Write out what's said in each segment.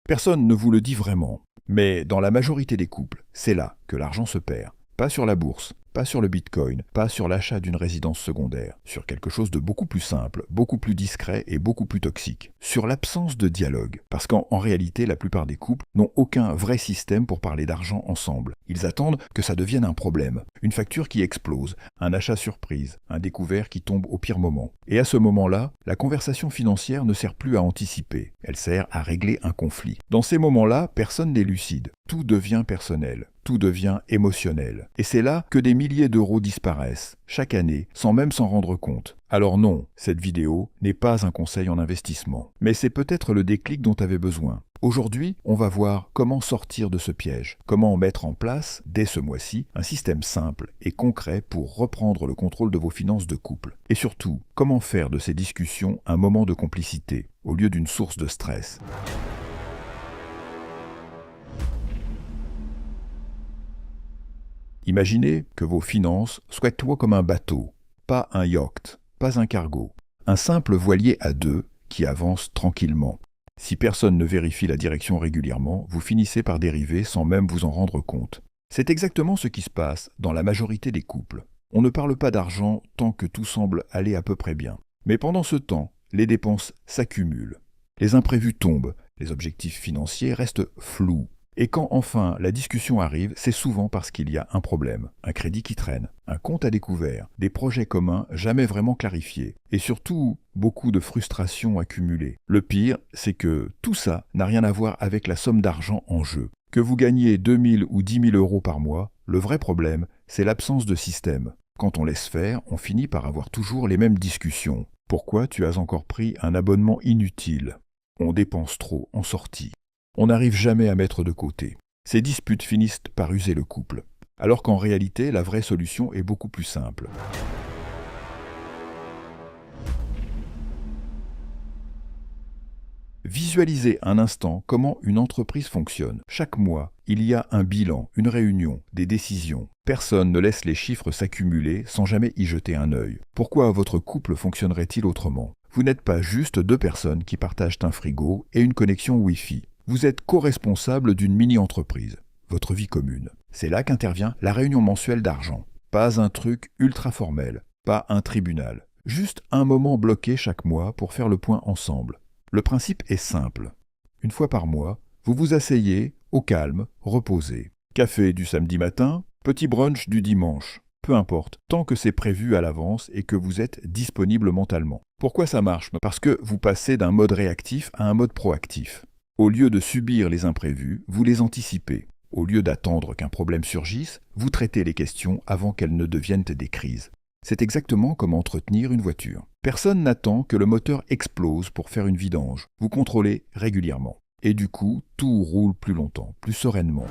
Personne ne vous le dit vraiment, mais dans la majorité des couples, c'est là que l'argent se perd. Pas sur la bourse, pas sur le bitcoin, pas sur l'achat d'une résidence secondaire, sur quelque chose de beaucoup plus simple, beaucoup plus discret et beaucoup plus toxique, sur l'absence de dialogue. Parce qu'en réalité, la plupart des couples n'ont aucun vrai système pour parler d'argent ensemble. Ils attendent que ça devienne un problème, une facture qui explose, un achat surprise, un découvert qui tombe au pire moment. Et à ce moment-là, la conversation financière ne sert plus à anticiper, elle sert à régler un conflit. Dans ces moments-là, personne n'est lucide, tout devient personnel. Tout devient émotionnel. Et c'est là que des milliers d'euros disparaissent, chaque année, sans même s'en rendre compte. Alors non, cette vidéo n'est pas un conseil en investissement. Mais c'est peut-être le déclic dont tu avais besoin. Aujourd'hui, on va voir comment sortir de ce piège, comment mettre en place, dès ce mois-ci, un système simple et concret pour reprendre le contrôle de vos finances de couple. Et surtout, comment faire de ces discussions un moment de complicité, au lieu d'une source de stress. Imaginez que vos finances soient comme un bateau, pas un yacht, pas un cargo, un simple voilier à deux qui avance tranquillement. Si personne ne vérifie la direction régulièrement, vous finissez par dériver sans même vous en rendre compte. C'est exactement ce qui se passe dans la majorité des couples. On ne parle pas d'argent tant que tout semble aller à peu près bien. Mais pendant ce temps, les dépenses s'accumulent. Les imprévus tombent, les objectifs financiers restent flous. Et quand enfin la discussion arrive, c'est souvent parce qu'il y a un problème, un crédit qui traîne, un compte à découvert, des projets communs jamais vraiment clarifiés, et surtout beaucoup de frustrations accumulées. Le pire, c'est que tout ça n'a rien à voir avec la somme d'argent en jeu. Que vous gagnez 2 000 ou 10 000 euros par mois, le vrai problème, c'est l'absence de système. Quand on laisse faire, on finit par avoir toujours les mêmes discussions. Pourquoi tu as encore pris un abonnement inutile? On dépense trop en sortie. On n'arrive jamais à mettre de côté. Ces disputes finissent par user le couple. Alors qu'en réalité, la vraie solution est beaucoup plus simple. Visualisez un instant comment une entreprise fonctionne. Chaque mois, il y a un bilan, une réunion, des décisions. Personne ne laisse les chiffres s'accumuler sans jamais y jeter un œil. Pourquoi votre couple fonctionnerait-il autrement? Vous n'êtes pas juste deux personnes qui partagent un frigo et une connexion Wi-Fi. Vous êtes co-responsable d'une mini-entreprise, votre vie commune. C'est là qu'intervient la réunion mensuelle d'argent. Pas un truc ultra formel, pas un tribunal. Juste un moment bloqué chaque mois pour faire le point ensemble. Le principe est simple. Une fois par mois, vous vous asseyez, au calme, reposé. Café du samedi matin, petit brunch du dimanche. Peu importe, tant que c'est prévu à l'avance et que vous êtes disponible mentalement. Pourquoi ça marche? Parce que vous passez d'un mode réactif à un mode proactif. Au lieu de subir les imprévus, vous les anticipez. Au lieu d'attendre qu'un problème surgisse, vous traitez les questions avant qu'elles ne deviennent des crises. C'est exactement comme entretenir une voiture. Personne n'attend que le moteur explose pour faire une vidange. Vous contrôlez régulièrement. Et du coup, tout roule plus longtemps, plus sereinement.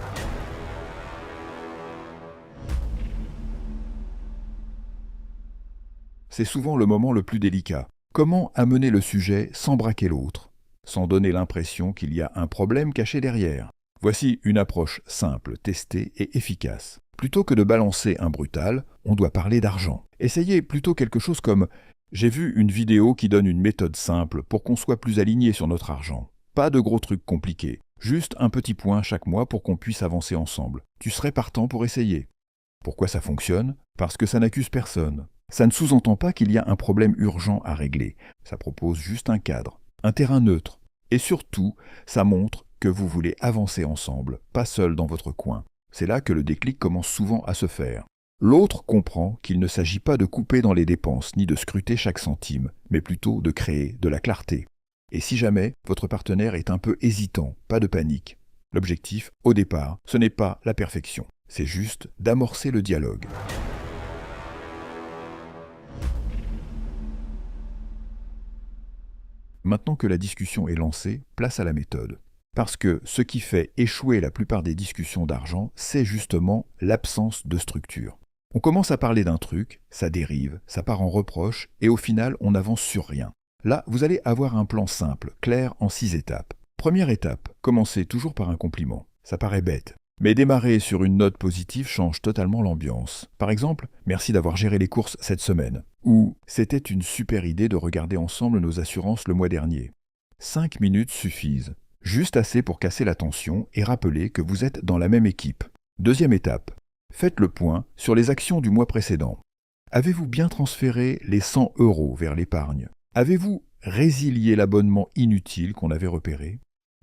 C'est souvent le moment le plus délicat. Comment amener le sujet sans braquer l'autre, sans donner l'impression qu'il y a un problème caché derrière? Voici une approche simple, testée et efficace. Plutôt que de balancer un brutal, on doit parler d'argent. Essayez plutôt quelque chose comme « J'ai vu une vidéo qui donne une méthode simple pour qu'on soit plus aligné sur notre argent. Pas de gros trucs compliqués, juste un petit point chaque mois pour qu'on puisse avancer ensemble. Tu serais partant pour essayer ?» Pourquoi ça fonctionne? Parce que ça n'accuse personne. Ça ne sous-entend pas qu'il y a un problème urgent à régler. Ça propose juste un cadre, un terrain neutre. Et surtout, ça montre que vous voulez avancer ensemble, pas seul dans votre coin. C'est là que le déclic commence souvent à se faire. L'autre comprend qu'il ne s'agit pas de couper dans les dépenses ni de scruter chaque centime, mais plutôt de créer de la clarté. Et si jamais votre partenaire est un peu hésitant, pas de panique. L'objectif, au départ, ce n'est pas la perfection, c'est juste d'amorcer le dialogue. Maintenant que la discussion est lancée, place à la méthode. Parce que ce qui fait échouer la plupart des discussions d'argent, c'est justement l'absence de structure. On commence à parler d'un truc, ça dérive, ça part en reproche, et au final, on n'avance sur rien. Là, vous allez avoir un plan simple, clair en 6 étapes. Première étape, commencez toujours par un compliment. Ça paraît bête. Mais démarrer sur une note positive change totalement l'ambiance. Par exemple, merci d'avoir géré les courses cette semaine. Ou c'était une super idée de regarder ensemble nos assurances le mois dernier. 5 minutes suffisent. Juste assez pour casser la tension et rappeler que vous êtes dans la même équipe. Deuxième étape. Faites le point sur les actions du mois précédent. Avez-vous bien transféré les 100 € vers l'épargne? Avez-vous résilié l'abonnement inutile qu'on avait repéré?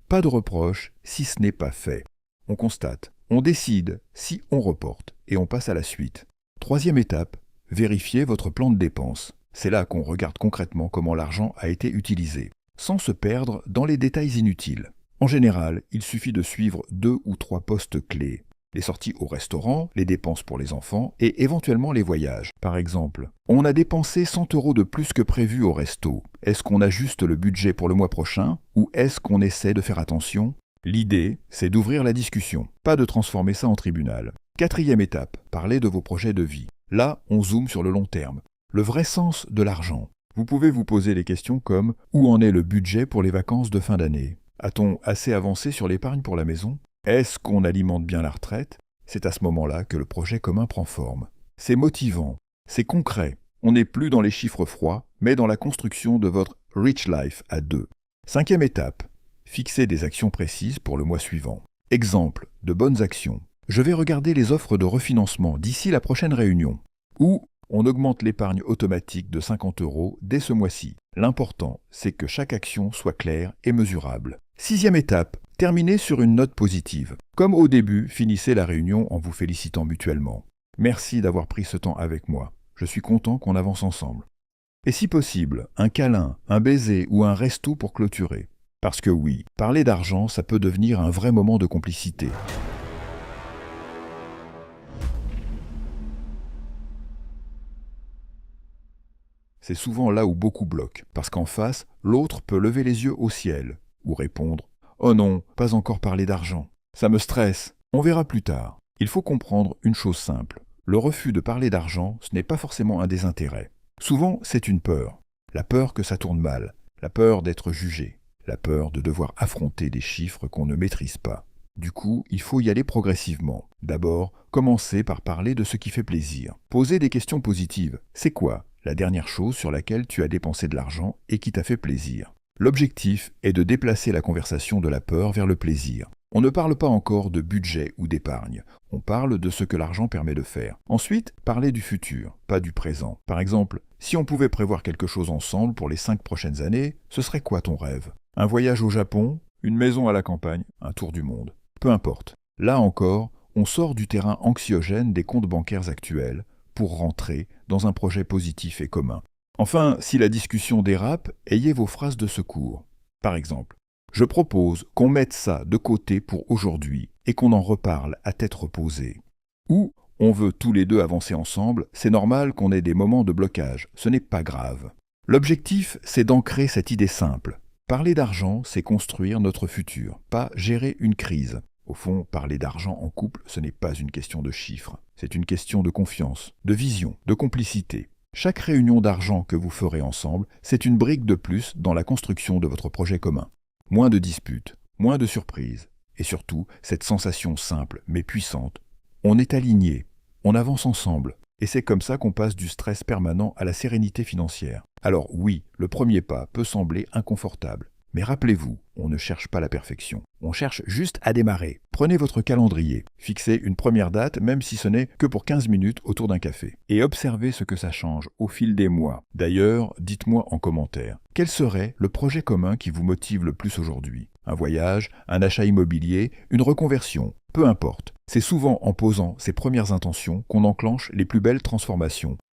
Pas de reproche si ce n'est pas fait. On constate, on décide si on reporte et on passe à la suite. Troisième étape, vérifiez votre plan de dépenses. C'est là qu'on regarde concrètement comment l'argent a été utilisé, sans se perdre dans les détails inutiles. En général, il suffit de suivre 2 ou 3 postes clés. Les sorties au restaurant, les dépenses pour les enfants et éventuellement les voyages. Par exemple, on a dépensé 100 € de plus que prévu au resto. Est-ce qu'on ajuste le budget pour le mois prochain ou est-ce qu'on essaie de faire attention? L'idée, c'est d'ouvrir la discussion, pas de transformer ça en tribunal. Quatrième étape, parler de vos projets de vie. Là, on zoome sur le long terme. Le vrai sens de l'argent. Vous pouvez vous poser des questions comme « Où en est le budget pour les vacances de fin d'année? A-t-on assez avancé sur l'épargne pour la maison? Est-ce qu'on alimente bien la retraite ?» C'est à ce moment-là que le projet commun prend forme. C'est motivant, c'est concret. On n'est plus dans les chiffres froids, mais dans la construction de votre Rich Life à deux. Cinquième étape, fixez des actions précises pour le mois suivant. Exemple de bonnes actions. Je vais regarder les offres de refinancement d'ici la prochaine réunion. Ou on augmente l'épargne automatique de 50 € dès ce mois-ci. L'important, c'est que chaque action soit claire et mesurable. Sixième étape, terminez sur une note positive. Comme au début, finissez la réunion en vous félicitant mutuellement. Merci d'avoir pris ce temps avec moi. Je suis content qu'on avance ensemble. Et si possible, un câlin, un baiser ou un resto pour clôturer. Parce que oui, parler d'argent, ça peut devenir un vrai moment de complicité. C'est souvent là où beaucoup bloquent, parce qu'en face, l'autre peut lever les yeux au ciel, ou répondre « Oh non, pas encore parler d'argent. Ça me stresse. On verra plus tard. » Il faut comprendre une chose simple. Le refus de parler d'argent, ce n'est pas forcément un désintérêt. Souvent, c'est une peur. La peur que ça tourne mal, la peur d'être jugé, la peur de devoir affronter des chiffres qu'on ne maîtrise pas. Du coup, il faut y aller progressivement. D'abord, commencer par parler de ce qui fait plaisir. Poser des questions positives. C'est quoi la dernière chose sur laquelle tu as dépensé de l'argent et qui t'a fait plaisir? L'objectif est de déplacer la conversation de la peur vers le plaisir. On ne parle pas encore de budget ou d'épargne, on parle de ce que l'argent permet de faire. Ensuite, parler du futur, pas du présent. Par exemple, si on pouvait prévoir quelque chose ensemble pour les 5 prochaines années, ce serait quoi ton rêve? Un voyage au Japon? Une maison à la campagne? Un tour du monde? Peu importe. Là encore, on sort du terrain anxiogène des comptes bancaires actuels pour rentrer dans un projet positif et commun. Enfin, si la discussion dérape, ayez vos phrases de secours. Par exemple, je propose qu'on mette ça de côté pour aujourd'hui et qu'on en reparle à tête reposée. Ou on veut tous les deux avancer ensemble, c'est normal qu'on ait des moments de blocage, ce n'est pas grave. L'objectif, c'est d'ancrer cette idée simple. Parler d'argent, c'est construire notre futur, pas gérer une crise. Au fond, parler d'argent en couple, ce n'est pas une question de chiffres. C'est une question de confiance, de vision, de complicité. Chaque réunion d'argent que vous ferez ensemble, c'est une brique de plus dans la construction de votre projet commun. Moins de disputes, moins de surprises, et surtout cette sensation simple mais puissante. On est aligné, on avance ensemble, et c'est comme ça qu'on passe du stress permanent à la sérénité financière. Alors oui, le premier pas peut sembler inconfortable. Mais rappelez-vous, on ne cherche pas la perfection. On cherche juste à démarrer. Prenez votre calendrier, fixez une première date, même si ce n'est que pour 15 minutes autour d'un café. Et observez ce que ça change au fil des mois. D'ailleurs, dites-moi en commentaire, quel serait le projet commun qui vous motive le plus aujourd'hui? Un voyage, un achat immobilier, une reconversion, peu importe. C'est souvent en posant ces premières intentions qu'on enclenche les plus belles transformations.